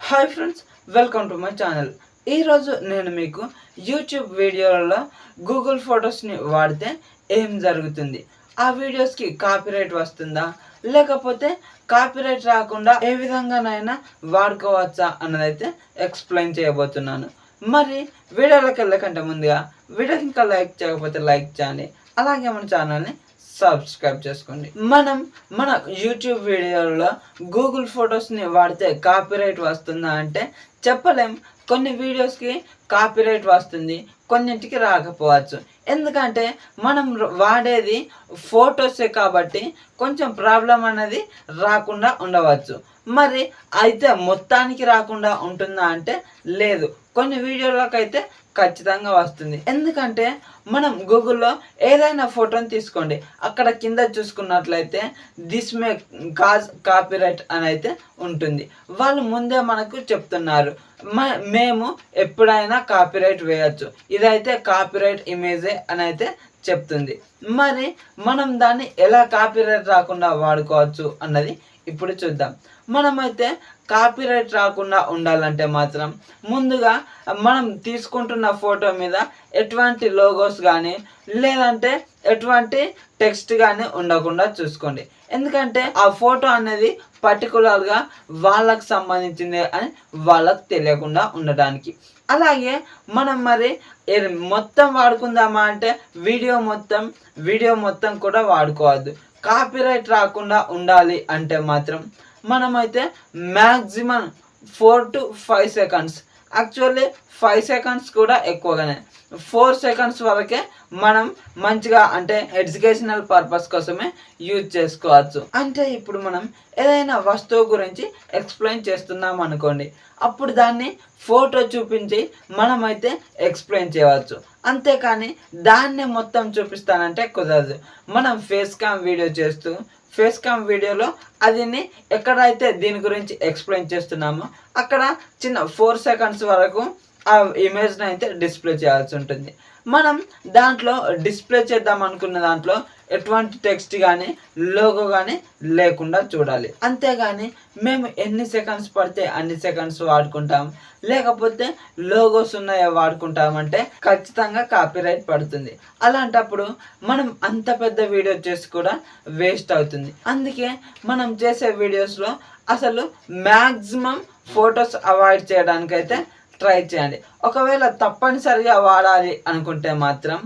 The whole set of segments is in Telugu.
Hi friends, welcome to my channel. ఈరోజు నేను మీకు యూట్యూబ్ వీడియోలలో గూగుల్ ఫొటోస్ని వాడితే ఏం జరుగుతుంది, ఆ వీడియోస్కి కాపీరైట్ వస్తుందా, లేకపోతే కాపీరైట్ రాకుండా ఏ విధంగానైనా వాడుకోవచ్చా అన్నదైతే ఎక్స్ప్లెయిన్ చేయబోతున్నాను. మరి వీడియోలోకి వెళ్ళకంటే ముందుగా వీడియోకి ఇంకా లైక్ చేయకపోతే లైక్ చేయండి, అలాగే మన ఛానల్ని సబ్స్క్రైబ్ చేసుకోండి. మన యూట్యూబ్ వీడియోలో గూగుల్ ఫొటోస్ని వాడితే కాపీరైట్ వస్తుందా అంటే చెప్పలేం. కొన్ని వీడియోస్కి కాపీరైట్ వస్తుంది, కొన్నింటికి రాకపోవచ్చు. ఎందుకంటే మనం వాడేది ఫొటోసే కాబట్టి కొంచెం ప్రాబ్లం అనేది రాకుండా ఉండవచ్చు. మరి అయితే మొత్తానికి రాకుండా ఉంటుందా అంటే లేదు, కొన్ని వీడియోలకు అయితే ఖచ్చితంగా వస్తుంది. ఎందుకంటే మనం గూగుల్లో ఏదైనా ఫోటోని తీసుకోండి, అక్కడ కింద చూసుకున్నట్లయితే దిస్ మే కాజ్ కాపీరైట్ అని అయితే ఉంటుంది. వాళ్ళు ముందే మనకు చెప్తున్నారు, మేము ఎప్పుడైనా కాపీరైట్ వేయచ్చు, ఇదైతే కాపీరైట్ ఇమేజే అని అయితే చెప్తుంది. మరి మనం దాన్ని ఎలా కాపీరైట్ రాకుండా వాడుకోవచ్చు అన్నది ఇప్పుడు చూద్దాం. మనమైతే కాపీరైట్ రాకుండా ఉండాలంటే మాత్రం ముందుగా మనం తీసుకుంటున్న ఫోటో మీద ఎటువంటి లోగోస్ కానీ లేదంటే ఎటువంటి టెక్స్ట్ కానీ ఉండకుండా చూసుకోండి. ఎందుకంటే ఆ ఫోటో అనేది పర్టికులర్గా వాళ్ళకు సంబంధించింది అని వాళ్ళకు తెలియకుండా ఉండడానికి. అలాగే మనం మరి మొత్తం వాడుకుందామా అంటే వీడియో మొత్తం కూడా వాడుకోవద్దు. కాపీరైట్ రాకుండా ఉండాలి అంటే మాత్రం మనమైతే maximum 4 to 5 seconds, actually 5 seconds కూడా ఎక్కువగానే, 4 సెకండ్స్ వరకే మనం మంచిగా అంటే ఎడ్యుకేషనల్ పర్పస్ కోసమే యూజ్ చేసుకోవచ్చు. అంటే ఇప్పుడు మనం ఏదైనా వస్తువు గురించి ఎక్స్ప్లెయిన్ చేస్తున్నాం అనుకోండి, అప్పుడు దాన్ని ఫోటో చూపించి మనమైతే ఎక్స్ప్లెయిన్ చేయవచ్చు. అంతేకాని దాన్నే మొత్తం చూపిస్తానంటే కుదరదు. మనం ఫేస్ క్యామ్ వీడియో చేస్తూ ఫేస్ క్యామ్ వీడియోలో అదిని ఎక్కడైతే దీని గురించి ఎక్స్ప్లెయిన్ చేస్తున్నామో అక్కడ చిన్న 4 సెకండ్స్ వరకు ఆ ఇమేజ్ని అయితే డిస్ప్లే చేయాల్సి ఉంటుంది. మనం దాంట్లో డిస్ప్లే చేద్దాం అనుకున్న దాంట్లో ఎటువంటి టెక్స్ట్ కానీ లోగో కానీ లేకుండా చూడాలి. అంతేగాని మేము ఎన్ని సెకండ్స్ పడితే అన్ని సెకండ్స్ వాడుకుంటాం, లేకపోతే లోగోస్ ఉన్నాయో వాడుకుంటామంటే ఖచ్చితంగా కాపీరైట్ పడుతుంది. అలాంటప్పుడు మనం అంత పెద్ద వీడియో చేసి కూడా వేస్ట్ అవుతుంది. అందుకే మనం చేసే వీడియోస్లో అసలు మ్యాక్సిమం ఫొటోస్ అవాయిడ్ చేయడానికైతే ట్రై చేయండి. ఒకవేళ తప్పనిసరిగా వాడాలి అనుకుంటే మాత్రం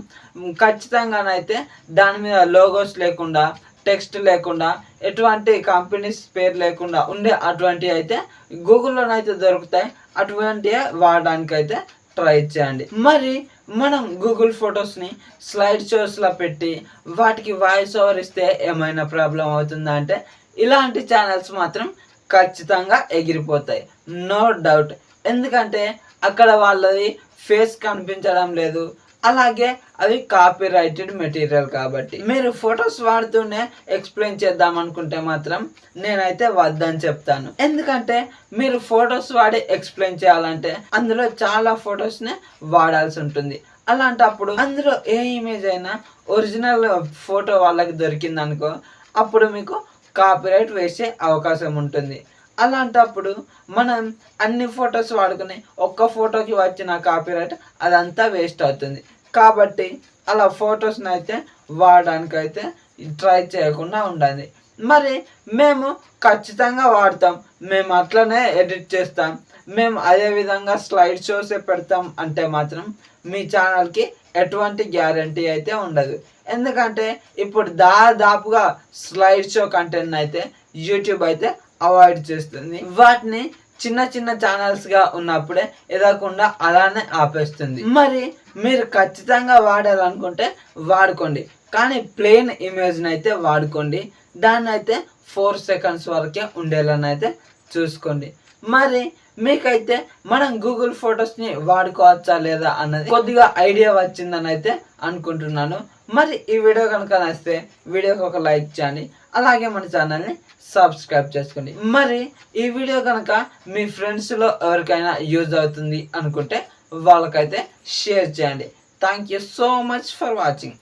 ఖచ్చితంగానైతే దాని మీద లోగోస్ లేకుండా, టెక్స్ట్ లేకుండా, ఎటువంటి కంపెనీస్ పేరు లేకుండా ఉండే అటువంటివి అయితే గూగుల్లోనైతే దొరుకుతాయి, అటువంటివే వాడడానికి అయితే ట్రై చేయండి. మరి మనం గూగుల్ ఫొటోస్ని స్లైడ్ షోస్లో పెట్టి వాటికి వాయిస్ ఓవర్ ఇస్తే ఏమైనా ప్రాబ్లం అవుతుందా అంటే ఇలాంటి ఛానల్స్ మాత్రం ఖచ్చితంగా ఎగిరిపోతాయి, నో డౌట్. ఎందుకంటే అక్కడ వాళ్ళది ఫేస్ కనిపించడం లేదు, అలాగే అది కాపీరైటెడ్ మెటీరియల్ కాబట్టి. మీరు ఫొటోస్ వాడుతూనే ఎక్స్ప్లెయిన్ చేద్దాం అనుకుంటే మాత్రం నేనైతే వద్దని చెప్తాను. ఎందుకంటే మీరు ఫొటోస్ వాడి ఎక్స్ప్లెయిన్ చేయాలంటే అందులో చాలా ఫొటోస్నే వాడాల్సి ఉంటుంది. అలాంటప్పుడు అందులో ఏ ఇమేజ్ అయినా ఒరిజినల్ ఫోటో వాళ్ళకి దొరికిందనుకో అప్పుడు మీకు కాపీరైట్ వేసే అవకాశం ఉంటుంది. అలాంటప్పుడు మనం అన్ని ఫొటోస్ వాడుకుని ఒక్క ఫోటోకి వచ్చిన కాపీరైట్ అదంతా వేస్ట్ అవుతుంది. కాబట్టి అలా ఫొటోస్ని అయితే వాడడానికైతే ట్రై చేయకుండా ఉండాలి. మరి మేము ఖచ్చితంగా వాడతాం, మేము అట్లనే ఎడిట్ చేస్తాం, మేము అదే విధంగా స్లైడ్ షోసే పెడతాం అంటే మాత్రం మీ ఛానల్కి ఎటువంటి గ్యారంటీ అయితే ఉండదు. ఎందుకంటే ఇప్పుడు దాదాపుగా స్లైడ్ షో కంటెంట్ అయితే యూట్యూబ్ అయితే అవాయిడ్ చేస్తుంది. వాటిని చిన్న చిన్న ఛానల్స్గా ఉన్నప్పుడే ఎదగకుండా అలానే ఆపేస్తుంది. మరి మీరు ఖచ్చితంగా వాడాలనుకుంటే వాడుకోండి, కానీ ప్లెయిన్ ఇమేజ్ని అయితే వాడుకోండి. దాన్ని అయితే 4 సెకండ్స్ వరకే ఉండేలానైతే చూసుకోండి. మరి మీకైతే మనం గూగుల్ ఫొటోస్ని వాడుకోవచ్చా లేదా అన్నది కొద్దిగా ఐడియా వచ్చిందని అయితే అనుకుంటున్నాను. మరి ఈ వీడియో కనుక నచ్చితే వీడియోకి ఒక లైక్ చేయండి, అలాగే మన ఛానల్ని సబ్స్క్రైబ్ చేసుకోండి. మరి ఈ వీడియో కనుక మీ ఫ్రెండ్స్లో ఎవరికైనా యూజ్ అవుతుంది అనుకుంటే వాళ్ళకైతే షేర్ చేయండి. Thank you so much for watching.